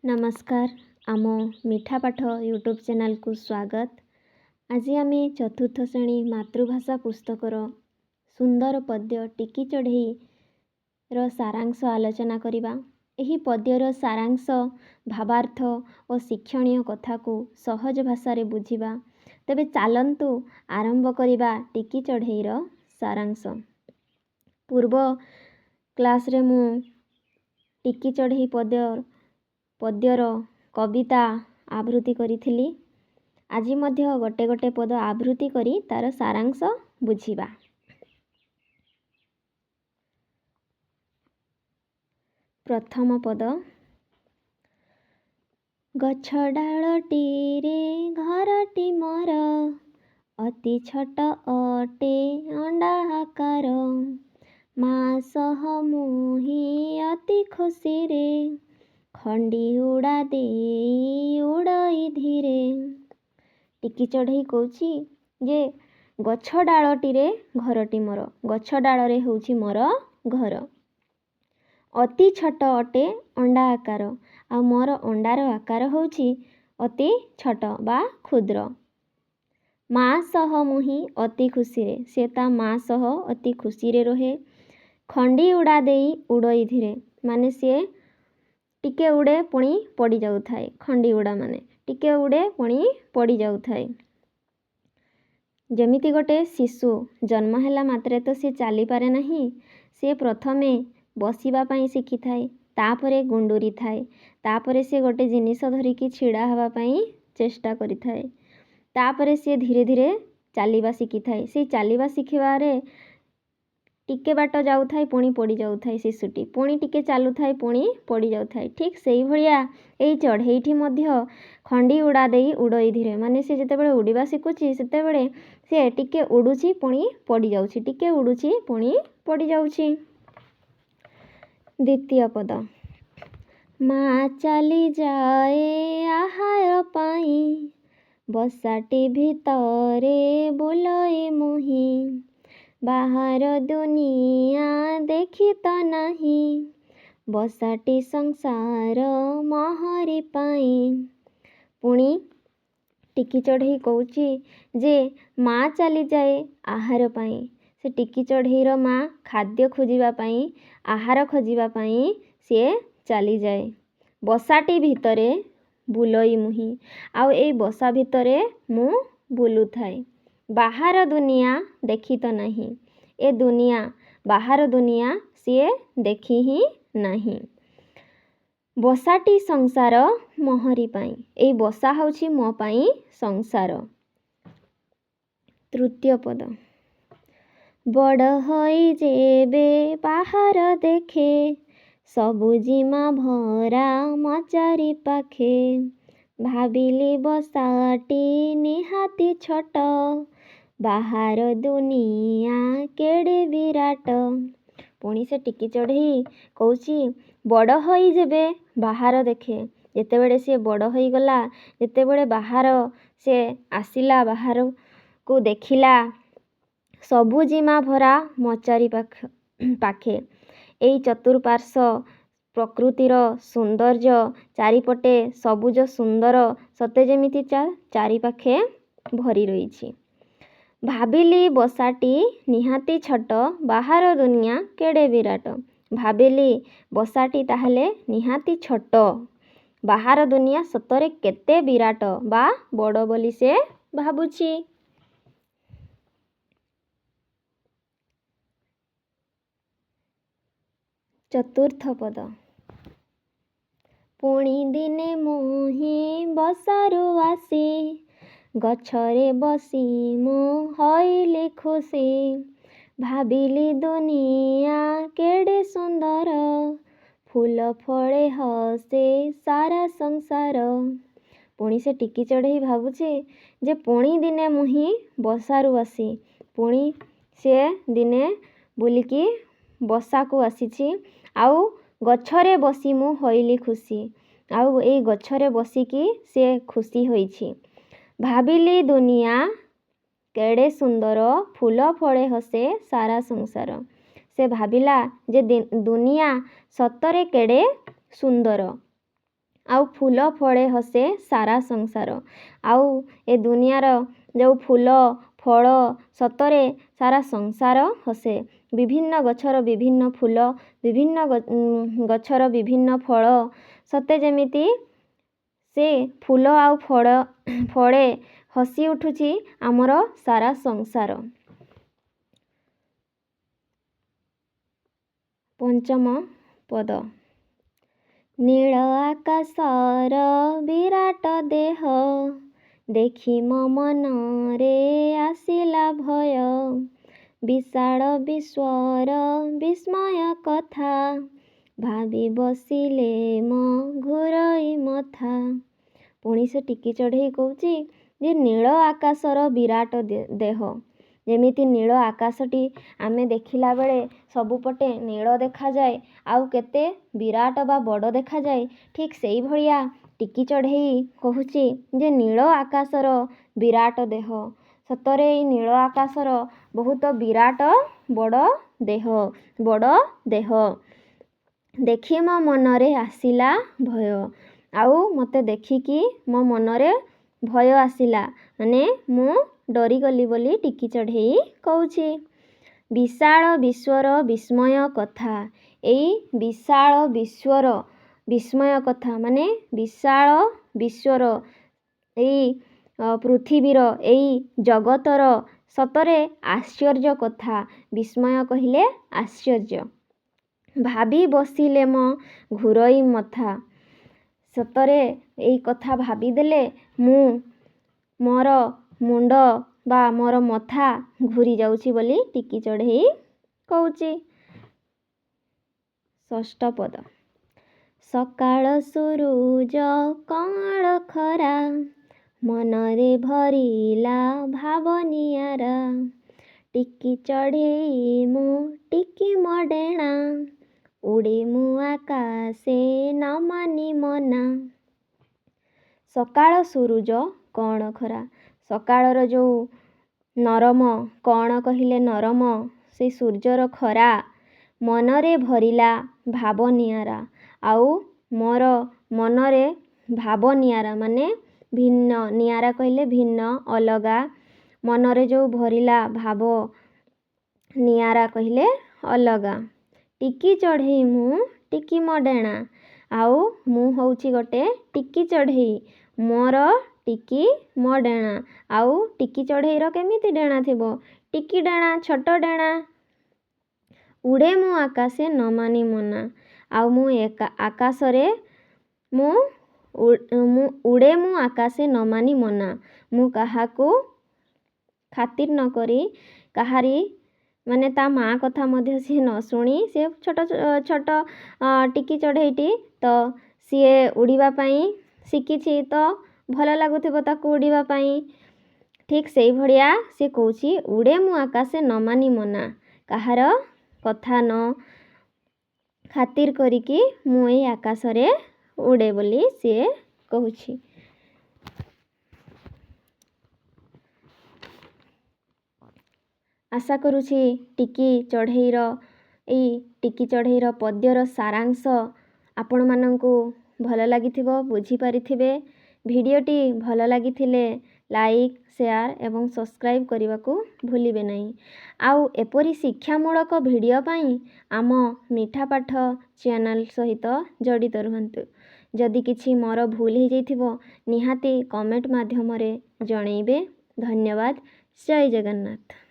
नमस्कार आम मिठा पाठ यूट्यूब चैनल को स्वागत। आज आम चतुर्थ श्रेणी मातृभाषा पुस्तकर सुंदर पद्य टिकी चढ़ई रो सारांश आलोचना करिबा। एही पद्यर सारांश भावार्थ और शिक्षणीय कथा को सहज भाषा रे बुझिबा। तेबे चालंतु आरंभ करिबा टिकी चढ़ई रो सारांश। पूर्व क्लास रे मु टिकी चढ़ई पद्यर कविता आवृत्ति करिथिली। आज मध्य गोटे गोटे पद आवृत्ति करी तार सारांश बुझिबा। प्रथम पद गछ डालटी रे घरटी मोर अति छोट अटे अंडा आकार माँ सह मुही अति खुशी रे खंडी उड़ा दे उड़ई धीरे। टिकी चढ़ई कौची जे गछ डालटी रे घरटी मोर, गछ डाल रे होउची मोर घर। अति छोट अटे अंडा आकार आ मोर अंडार आकार होउची अति छोट बा क्षुद्र। माँ सह मुही अति खुशी रे, से ता माँ सह अति खुशी रे रहे। खंडी उड़ा देई उड़ई धीरे, माने से टिके उड़े पुणी पड़ी जाऊ थाए। खंडी उड़ा माने टिके उड़े पुणी पड़ी जाऊ थाए। जेमिति गोटे शिशु जन्म हैला मात्रे तो से चाली पारे नहीं, से प्रथमे बसिबा पई शिखि थाए, तापरे गुंडुरी थाए, तापरे से गोटे जिनिस धरिकी छिड़ा हवा पई चेष्टा करि थाए, तापरे से धीरे धीरे चालिबा शिखि थाए। से चालिबा शिखिबारे टिके बाट जाऊ थाए पुणी पड़ी जाऊ थाए शिशुटी, पुणी टिके चालू थाए पुणी पड़ी जाऊ थाए। ठीक सेही भलिया एई चढ़ईठी मध्य खंडी उड़ा देई उड़ई धीरे, माने से जेतेबेले उड़ीबा शिखुची सेतेबेले से टिके उडुची पुणी पड़ी जाउची, टिके उडुची पुणी पड़ी जाउची। द्वितीय पद माँ चली जाए आहार पाई बसाटी भितरे बुलई मुही बाहर दुनिया देखी तो नहीं बसाटी संसार महरी पाई। पुणी टिकी चढ़ई कौची जे माँ चली जाए आहार पाई, से टिकी चढ़ईर माँ खाद्य खोजिबा पाई आहार खोजिबा पाई से चली जाए। बसाटी भितरे बुलई मुही, आउ ए बसा भितरे मु बुलु थाए। बाहर दुनिया देखी तो नहीं, ए दुनिया बाहर दुनिया सिए देखी ही नहीं। बसाटी संसार महरी पाई, ए बसा हउची मो पाई संसार। तृतीय पद बड़ होई जेबे बाहर देखे सबुजिमा भरा मचारी पाखे भाबिली बसाटी निहाती छोट बाहर दुनिया केड़े विराट। पुणी से टिकी चढ़ई कौची बड़ होई जेबे बाहर देखे, जेतेबेले से बड़ होई गला, जेतेबेले बाहर से आसिला बाहर को देखिला सबुजिमा भरा मचारी पाखे एई चतुर्पार्श्व प्रकृतिर सौंदर्य चारिपटे सबुज सुंदर सते जेमिति चारिपाखे भरी रही। भाबिली बसाटी निहाती छोट बाहर दुनिया केड़े विराट। भाबिली बसाटी ताहले निहाती छोट, बाहर दुनिया सतरे केते विराट बा बड़ बोली से भाबुची। चतुर्थ पद पुणी दिने मुही बसारु आसी गछरे बसी मु हईली खुशी भाबिली दुनिया केड़े सुंदर फूल फळे हसे सारा संसार। पुणी से टिकी चढ़ई भाबुचे जे पुणी दिने मुही बसारु आसी, पुणी से दिने बुलिकी बसा को आसीची आउ गछरे बसी मु हईली खुशी, आउ ए गछरे बसिकी से खुशी होईची। भाबिली दुनिया केड़े सुंदर फूल फळे हसे सारा संसार। से भाबिला जे दुनिया सतरे केड़े सुंदर ଆଉ ଫୁଲ ଫଳେ ହସେ ସାରା ସଂସାର। ଆଉ ଏ ଦୁନିଆର ଯେଉଁ ଫୁଲ ଫଳ ସତରେ ସାରା ସଂସାର ହସେ। ବିଭିନ୍ନ ଗଛର ବିଭିନ୍ନ ଫୁଲ, ବିଭିନ୍ନ ଗଛର ବିଭିନ୍ନ ଫଳ ସତେ ଯେମିତି ସେ ଫୁଲ ଆଉ ଫଳେ ହସି ଉଠୁଛି ଆମର ସାରା ସଂସାର। ପଞ୍ଚମ ପଦ। ନୀଳ ଆକାଶର ବିରାଟ ଦେହ, ଦେଖି ମୋ ମନରେ ଆସିଲା ଭୟ। ବିଶାଳ ବିଶ୍ୱର ବିସ୍ମୟ କଥା, ଭାବି ବସିଲେ ମୋ ଘୂରୋଇ ମଥା। ପୁଣି ସେ ଟିକି ଚଢ଼େଇ କହୁଛି ଯେ ନୀଳ ଆକାଶର ବିରାଟ ଦେହ। ଯେମିତି ନୀଳ ଆକାଶଟି ଆମେ ଦେଖିଲା ବେଳେ ସବୁପଟେ ନୀଳ ଦେଖାଯାଏ, ଆଉ କେତେ ବିରାଟ ବା ବଡ଼ ଦେଖାଯାଏ, ଠିକ୍ ସେଇଭଳିଆ ଟିକି ଚଢ଼େଇ କହୁଛି ଯେ ନୀଳ ଆକାଶର ବିରାଟ ଦେହ। ସତରେ ଏଇ ନୀଳ ଆକାଶର ବହୁତ ବିରାଟ ବଡ଼ ଦେହ। ଦେଖି ମୋ ମନରେ ଆସିଲା ଭୟ। ଆଉ ମୋତେ ଦେଖିକି ମୋ ମନରେ ଭୟ ଆସିଲା, ମାନେ ମୁଁ ଡରିଗଲି ବୋଲି ଟିକି ଚଢ଼େଇ କହୁଛି। ବିଶାଳ ବିଶ୍ୱର ବିସ୍ମୟ କଥା। ଏଇ ବିଶାଳ ବିଶ୍ୱର ବିସ୍ମୟ କଥା ମାନେ ବିଶାଳ ବିଶ୍ୱର ଏଇ ପୃଥିବୀର ଏଇ ଜଗତର ସତରେ ଆଶ୍ଚର୍ଯ୍ୟ କଥା। ବିସ୍ମୟ କହିଲେ ଆଶ୍ଚର୍ଯ୍ୟ। ଭାବି ବସିଲେ ମୋ ଘୂରୋଇ ମଥା। ସତରେ ଏଇ କଥା ଭାବିଦେଲେ ମୋର ମୁଣ୍ଡ ବା ମୋର ମଥା ଘୂରି ଯାଉଛି ବୋଲି ଟିକି ଚଢ଼େଇ କହୁଛି। ଷଷ୍ଠ ପଦ। ସକାଳ ସୁରୁଜ କଅଁଳ ଖରା, ମନରେ ଭରିଲା ଭାବ ନିଆରା। ଟିକି ଚଢ଼େଇ ମୁଁ ଟିକି ମୋ ଡେଣା, ଉଡ଼େ ମୁଁ ଆକାଶେ ନ ମାନି ମନା। ସକାଳ ସୁରୁଜ କଅଁଳ ଖରା। ସକାଳର ଯେଉଁ ନରମ, କଅଁଳ କହିଲେ ନରମ, ସେଇ ସୂର୍ଯ୍ୟର ଖରା ମନରେ ଭରିଲା ଭାବ ନିଆରା। ଆଉ ମୋର ମନରେ ଭାବ ନିଆରା ମାନେ ଭିନ୍ନ, ନିଆରା କହିଲେ ଭିନ୍ନ, ଅଲଗା। ମନରେ ଯେଉଁ ଭରିଲା ଭାବ, ନିଆରା କହିଲେ ଅଲଗା। ଟିକି ଚଢ଼େଇ ମୁଁ ଟିକି ମୋ ଡେଣା, ଆଉ ମୁଁ ହେଉଛି ଗୋଟେ ଟିକି ଚଢ଼େଇ, ମୋର ଟିକି ମୋ ଡେଣା। ଆଉ ଟିକି ଚଢ଼େଇର କେମିତି ଡେଣା ଥିବ? ଟିକି ଡେଣା, ଛୋଟ ଡେଣା। ଉଡ଼େ ମୁଁ ଆକାଶେ ନ ମାନି ମନା। ଆଉ ମୁଁ ଆକାଶରେ ଉଡ଼େ ମୁଁ ଆକାଶେ ନ ମାନି ମନା। ମୁଁ କାହାକୁ ଖାତିର ନ କରି, କାହାରି ମାନେ ତା ମା କଥା ମଧ୍ୟ ସିଏ ନ ଶୁଣି, ସେ ଛୋଟ ଟିକି ଚଢ଼େଇଟି ତ ସିଏ ଉଡ଼ିବା ପାଇଁ ଶିଖିଛି, ତ ଭଲ ଲାଗୁଥିବ ତାକୁ ଉଡ଼ିବା ପାଇଁ। ଠିକ୍ ସେଇଭଳିଆ ସେ କହୁଛି ଉଡ଼େ ମୁଁ ଆକାଶେ ନ ମାନି ମନା। କାହାର କଥା ନ ଖାତିର କରିକି ମୁଁ ଏଇ ଆକାଶରେ ଉଡ଼େ ବୋଲି ସିଏ କହୁଛି। ଆଶା କରୁଛି ଟିକି ଚଢ଼େଇର ପଦ୍ୟର ସାରାଂଶ ଆପଣମାନଙ୍କୁ ଭଲ ଲାଗିଥିବ, ବୁଝିପାରିଥିବେ। ଭିଡ଼ିଓଟି ଭଲ ଲାଗିଥିଲେ ଲାଇକ୍, ସେୟାର ଏବଂ ସବସ୍କ୍ରାଇବ୍ କରିବାକୁ ଭୁଲିବେ ନାହିଁ। ଆଉ ଏପରି ଶିକ୍ଷାମୂଳକ ଭିଡ଼ିଓ ପାଇଁ ଆମ ମିଠା ପାଠ ଚ୍ୟାନେଲ୍ ସହିତ ଜଡ଼ିତ ରୁହନ୍ତୁ। ଯଦି କିଛି ମୋର ଭୁଲ ହେଇଯାଇଥିବ ନିହାତି କମେଣ୍ଟ ମାଧ୍ୟମରେ ଜଣେଇବେ। ଧନ୍ୟବାଦ। ଜୟ ଜଗନ୍ନାଥ।